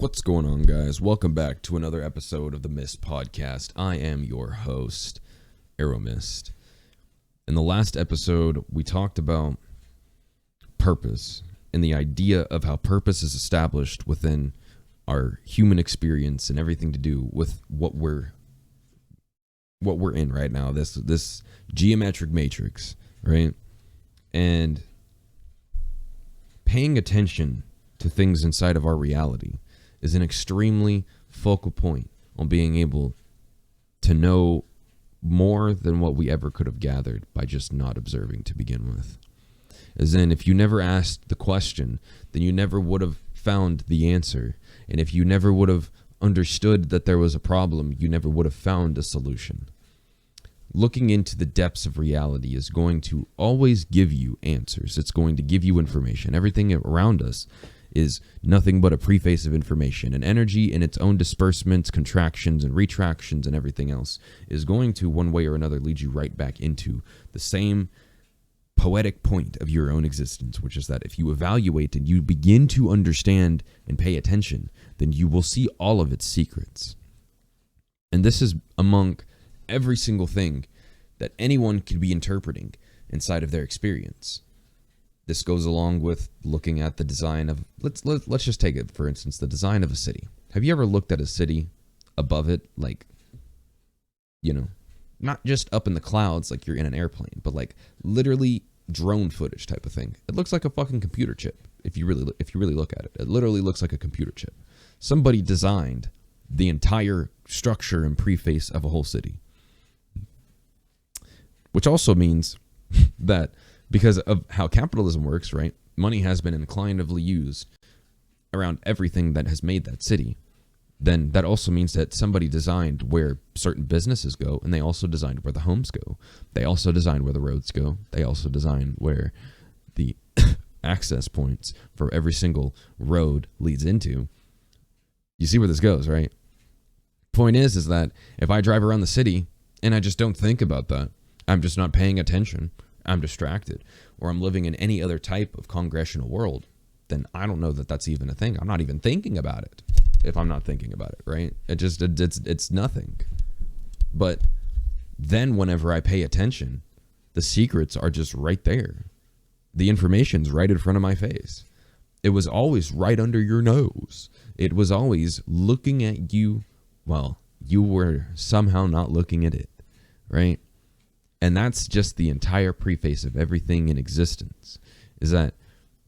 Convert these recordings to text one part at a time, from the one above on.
What's going on, guys? Welcome back to another episode of the Mist Podcast. I am your host, Aeromist. In the last episode, we talked about purpose and the idea of how purpose is established within our human experience and everything to do with what we're in right now. This geometric matrix, right? And paying attention to things inside of our reality is an extremely focal point on being able to know more than what we ever could have gathered by just not observing to begin with. As in, if you never asked the question, then you never would have found the answer. And if you never would have understood that there was a problem, you never would have found a solution. Looking into the depths of reality is going to always give you answers. It's going to give you information. Everything around us is nothing but a preface of information, and energy in its own disbursements, contractions, and retractions, and everything else is going to, one way or another, lead you right back into the same poetic point of your own existence, which is that if you evaluate and you begin to understand and pay attention, then you will see all of its secrets. And this is among every single thing that anyone could be interpreting inside of their experience. This goes along with looking at the design of, let's just take it, for instance, the design of a city. Have you ever looked at a city above it, like, not just up in the clouds like you're in an airplane, but like literally drone footage type of thing? It looks like a fucking computer chip if you really look at it. It literally looks like a computer chip. Somebody designed the entire structure and preface of a whole city. Which also means that because of how capitalism works, right? Money has been inclinably used around everything that has made that city. Then that also means that somebody designed where certain businesses go, and they also designed where the homes go. They also designed where the roads go. They also designed where the access points for every single road leads into. You see where this goes, right? Point is that if I drive around the city and I just don't think about that, I'm just not paying attention, I'm distracted, or I'm living in any other type of congregational world, then I don't know that that's even a thing. I'm not even thinking about it if I'm not thinking about it, right? It's nothing. But then whenever I pay attention, the secrets are just right there. The information's right in front of my face. It was always right under your nose. It was always looking at you while you were somehow not looking at it, right? And that's just the entire preface of everything in existence, is that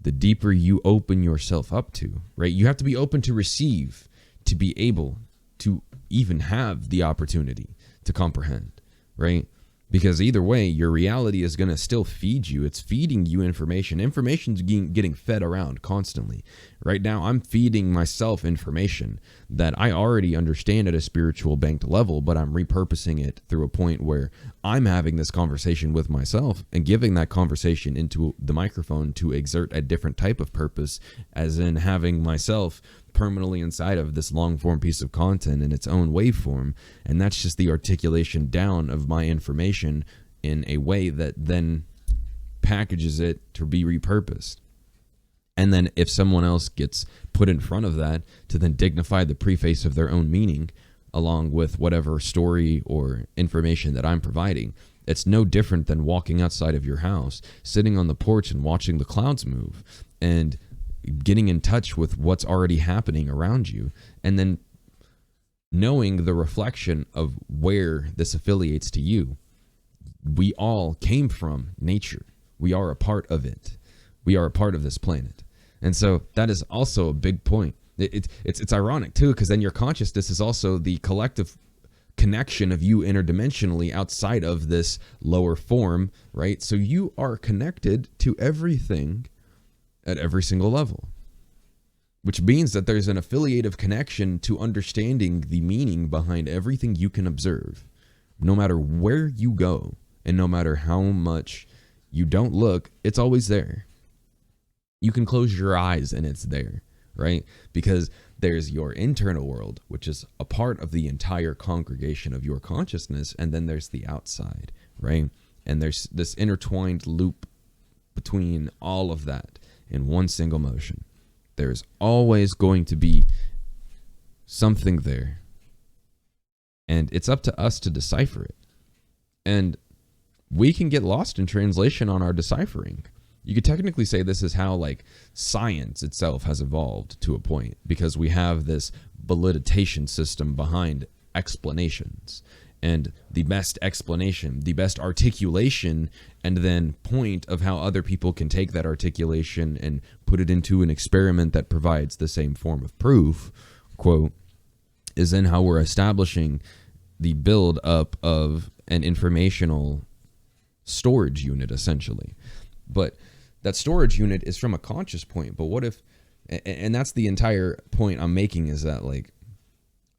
the deeper you open yourself up to, right? You have to be open to receive, to be able to even have the opportunity to comprehend, right? Because either way, your reality is going to still feed you. It's feeding you information. Information's getting fed around constantly. Right now, I'm feeding myself information that I already understand at a spiritual banked level, but I'm repurposing it through a point where I'm having this conversation with myself and giving that conversation into the microphone to exert a different type of purpose, as in having myself permanently inside of this long form piece of content in its own waveform. And that's just the articulation down of my information in a way that then packages it to be repurposed. And then if someone else gets put in front of that to then dignify the preface of their own meaning along with whatever story or information that I'm providing, it's no different than walking outside of your house, sitting on the porch and watching the clouds move and getting in touch with what's already happening around you, and then knowing the reflection of where this affiliates to you. We all came from nature. We are a part of it. We are a part of this planet. And so that is also a big point. It's ironic too, because then your consciousness is also the collective connection of you interdimensionally outside of this lower form, right? So you are connected to everything at every single level, which means that there's an affiliative connection to understanding the meaning behind everything you can observe, no matter where you go and no matter how much you don't look. It's always there. You can close your eyes and it's there, right? Because there's your internal world, which is a part of the entire congregation of your consciousness, and then there's the outside, right? And there's this intertwined loop between all of that in one single motion. There's always going to be something there. And it's up to us to decipher it. And we can get lost in translation on our deciphering. You could technically say this is how like science itself has evolved to a point, because we have this validation system behind explanations. And the best explanation, the best articulation, and then point of how other people can take that articulation and put it into an experiment that provides the same form of proof, quote, is then how we're establishing the build up of an informational storage unit, essentially. But that storage unit is from a conscious point. But what if, and that's the entire point I'm making, is that like,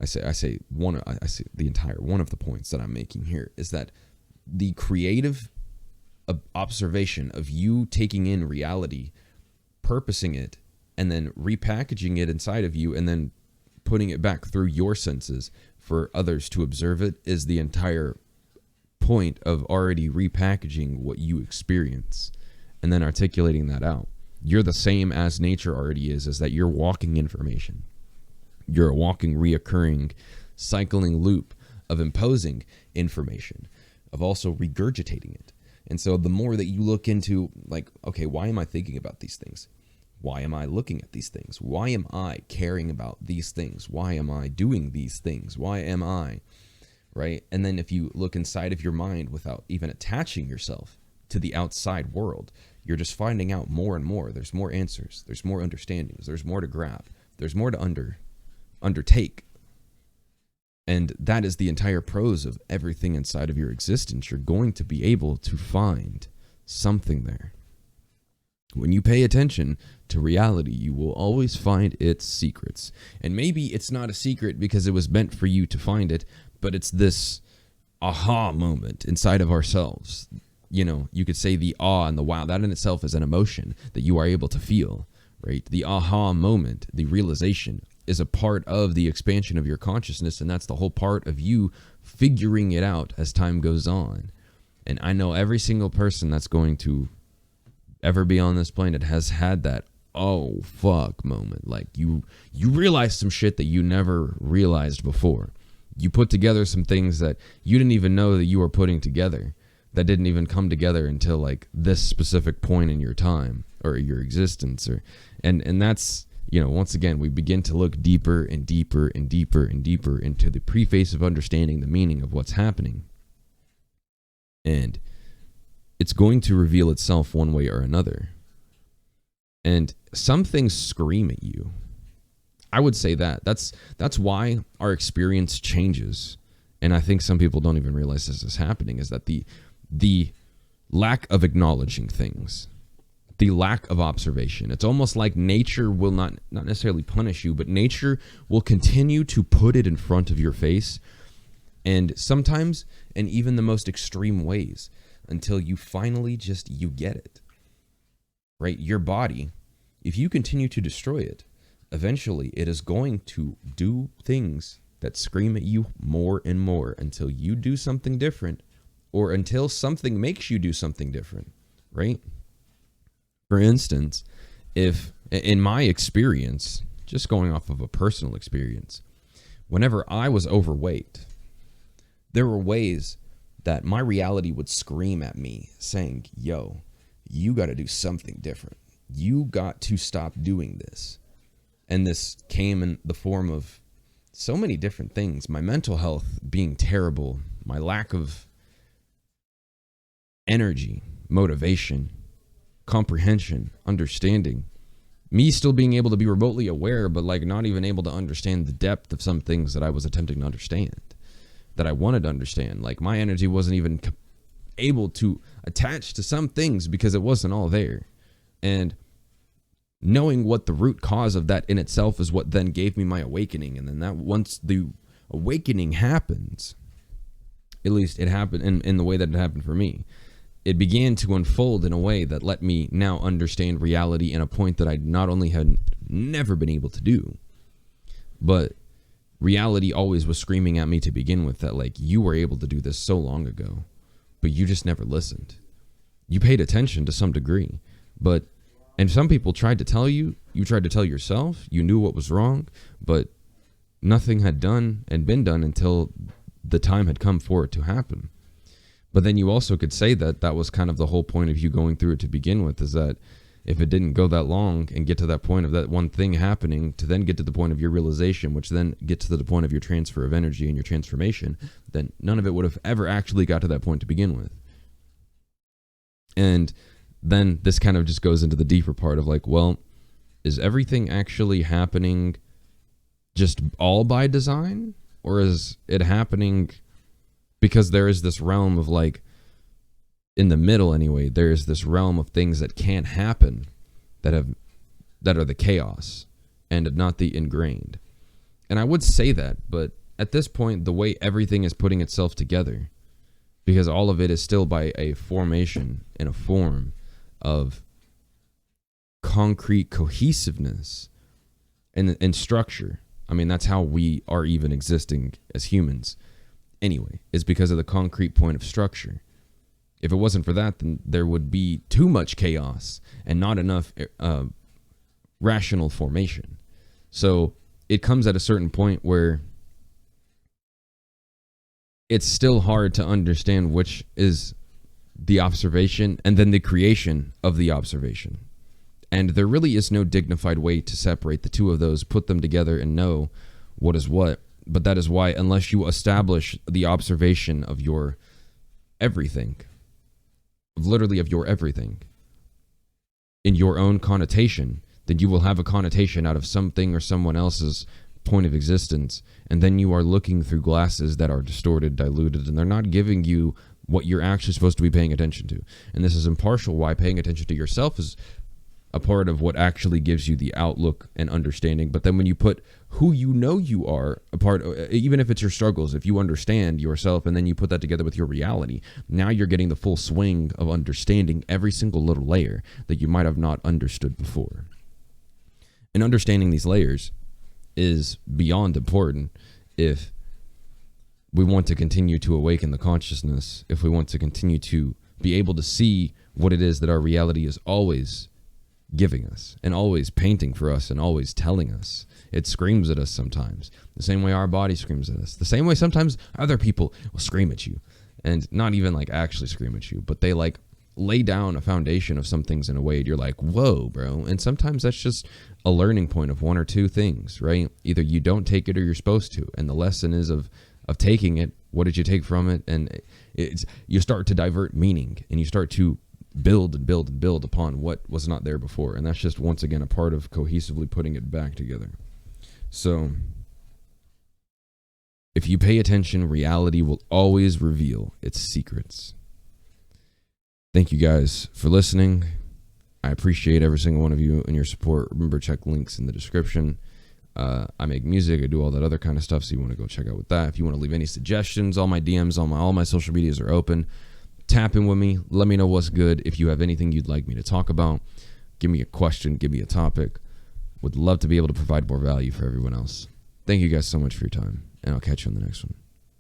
I say one of the points that I'm making here is that the creative observation of you taking in reality, purposing it, and then repackaging it inside of you, and then putting it back through your senses for others to observe it, is the entire point of already repackaging what you experience and then articulating that out. You're the same as nature already is that you're walking information. You're a walking, reoccurring, cycling loop of imposing information, of also regurgitating it. And so the more that you look into, like, okay, why am I thinking about these things? Why am I looking at these things? Why am I caring about these things? Why am I doing these things? Why am I, right? And then if you look inside of your mind without even attaching yourself to the outside world, you're just finding out more and more. There's more answers. There's more understandings. There's more to grab. There's more to undertake. And that is the entire prose of everything inside of your existence. You're going to be able to find something there. When you pay attention to reality, you will always find its secrets. And maybe it's not a secret because it was meant for you to find it, but it's this aha moment inside of ourselves. You know, you could say the awe and the wow. That in itself is an emotion that you are able to feel, right? The aha moment, the realization, is a part of the expansion of your consciousness, and that's the whole part of you figuring it out as time goes on. And I know every single person that's going to ever be on this planet has had that oh fuck moment. Like you realize some shit that you never realized before. You put together some things that you didn't even know that you were putting together, that didn't even come together until like this specific point in your time or your existence. And that's, you know, once again, we begin to look deeper and deeper and deeper and deeper into the preface of understanding the meaning of what's happening. And it's going to reveal itself one way or another. And some things scream at you. I would say that's why our experience changes. And I think some people don't even realize this is happening, is that the lack of acknowledging things, the lack of observation. It's almost like nature will not necessarily punish you, but nature will continue to put it in front of your face, and sometimes in even the most extreme ways, until you finally you get it, right? Your body, if you continue to destroy it, eventually it is going to do things that scream at you more and more until you do something different, or until something makes you do something different, right? For instance, if in my experience, just going off of a personal experience, whenever I was overweight, there were ways that my reality would scream at me saying, yo, you got to do something different. You got to stop doing this. And this came in the form of so many different things. My mental health being terrible, my lack of energy, motivation, comprehension, understanding, me still being able to be remotely aware, but like not even able to understand the depth of some things that I was attempting to understand, that I wanted to understand. Like my energy wasn't even able to attach to some things because it wasn't all there. And knowing what the root cause of that in itself is what then gave me my awakening. And then that once the awakening happens, at least it happened in the way that it happened for me, it began to unfold in a way that let me now understand reality in a point that I not only had never been able to do, but reality always was screaming at me to begin with, that like, you were able to do this so long ago, but you just never listened. You paid attention to some degree, and some people tried to tell you, you tried to tell yourself, you knew what was wrong, but nothing had done and been done until the time had come for it to happen. But then you also could say that that was kind of the whole point of you going through it to begin with, is that if it didn't go that long and get to that point of that one thing happening to then get to the point of your realization, which then gets to the point of your transfer of energy and your transformation, then none of it would have ever actually got to that point to begin with. And then this kind of just goes into the deeper part of like, well, is everything actually happening just all by design? Or is it happening because there is this realm of like, in the middle anyway, there is this realm of things that can't happen that are the chaos and not the ingrained. And I would say that, but at this point, the way everything is putting itself together, because all of it is still by a formation and a form of concrete cohesiveness and structure. I mean, that's how we are even existing as humans anyway, is because of the concrete point of structure. If it wasn't for that, then there would be too much chaos and not enough rational formation. So it comes at a certain point where it's still hard to understand which is the observation and then the creation of the observation. And there really is no dignified way to separate the two of those, put them together and know what is what. But that is why, unless you establish the observation of your everything, literally of your everything, in your own connotation, then you will have a connotation out of something or someone else's point of existence, and then you are looking through glasses that are distorted, diluted, and they're not giving you what you're actually supposed to be paying attention to. And this is impartial, why paying attention to yourself is a part of what actually gives you the outlook and understanding. But then when you put who you know you are a part, even if it's your struggles, if you understand yourself and then you put that together with your reality, now you're getting the full swing of understanding every single little layer that you might have not understood before. And understanding these layers is beyond important if we want to continue to awaken the consciousness, if we want to continue to be able to see what it is that our reality is always giving us and always painting for us and always telling us. It screams at us sometimes, the same way our body screams at us, the same way sometimes other people will scream at you, and not even like actually scream at you, but they like lay down a foundation of some things in a way you're like, whoa, bro. And sometimes that's just a learning point of one or two things, right? Either you don't take it or you're supposed to, and the lesson is of taking it. What did you take from it? And it's, you start to divert meaning, and you start to build and build and build upon what was not there before. And that's just, once again, a part of cohesively putting it back together. So if you pay attention, reality will always reveal its secrets. Thank you guys for listening. I appreciate every single one of you and your support. Remember, check links in the description. I make music, I do all that other kind of stuff, so you want to go check out with that. If you want to leave any suggestions, all my DMs, all my social medias are open. Tap in with me, let me know what's good. If you have anything you'd like me to talk about, give me a question, give me a topic. Would love to be able to provide more value for everyone else. Thank you guys so much for your time, and I'll catch you on the next one.